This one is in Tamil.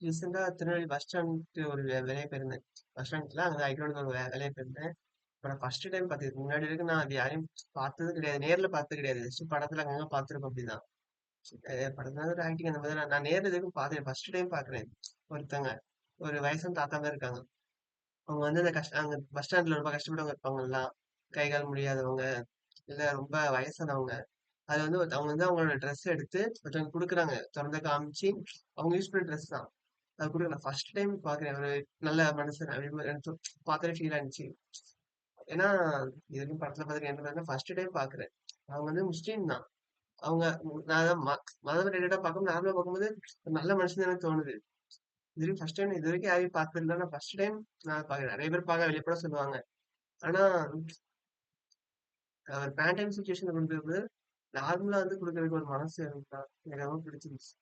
ரீசெண்டா திருநெல்வேலி பஸ் ஸ்டாண்ட்க்கு ஒரு வேலையா போயிருந்தேன். பஸ் ஸ்டாண்ட்ல அங்க ஐகானுக்கு ஒரு வேலையா போயிருந்தேன். இப்ப நான் ஃபர்ஸ்ட் டைம் பார்த்தது. முன்னாடி வரைக்கும் நான் அது யாரையும் பார்த்தது கிடையாது. நேர்ல பார்த்தது கிடையாது. ஜஸ்ட் படத்துல அங்கங்க பார்த்துருப்போம் அப்படிதான். படத்துல ஒரு ஆக்டிங் அந்த மாதிரி நான் நேர்ல இது வரைக்கும் பார்த்தேன். ஃபர்ஸ்ட் டைம் பார்க்குறேன். ஒருத்தங்க ஒரு வயசான தாத்தா மாதிரி இருக்காங்க. அவங்க வந்து அந்த அங்க பஸ் ஸ்டாண்ட்ல ரொம்ப கஷ்டப்பட்டவங்க இருப்பாங்கல்ல. கை கால் முடியாதவங்க, இல்ல ரொம்ப வயசானவங்க. அது வந்து அவங்க வந்து அவங்களோட ட்ரெஸ் எடுத்து ஒருத்தவங்க குடுக்குறாங்க. தொறந்து காமிச்சு அவங்க யூஸ் பண்ண ட்ரெஸ் தான். அது கூட நான் ஃபர்ஸ்ட் டைம் பாக்குறேன். ஒரு நல்ல மனுஷன் அப்படின்னு எனக்கு பார்த்தாலே ஃபீல் ஆனிச்சு. ஏன்னா இது வரைக்கும் படத்துல பார்த்துருக்கேன். ஃபர்ஸ்ட் டைம் பாக்குறேன். அவங்க வந்து முஸ்லீம் தான். அவங்க நான் அதான் மதம் ரிலேட்டடா பார்க்கும்போது நார்மலா பார்க்கும்போது ஒரு நல்ல மனுஷன் தான் எனக்கு தோணுது. இது வரைக்கும் ஃபர்ஸ்ட் டைம் இது வரைக்கும் யாரையும் பார்த்ததில்ல. நான் ஃபர்ஸ்ட் டைம் நான் பாக்குறேன். நிறைய பேர் பார்க்க வெளிப்பட சொல்லுவாங்க. ஆனா அவர் பேண்ட் டைம் சுச்சுவேஷன் கொடுக்குறது நார்மலா வந்து கொடுக்கறதுக்கு ஒரு மனசு இருந்தா எனக்கு ரொம்ப பிடிச்சிருந்துச்சு.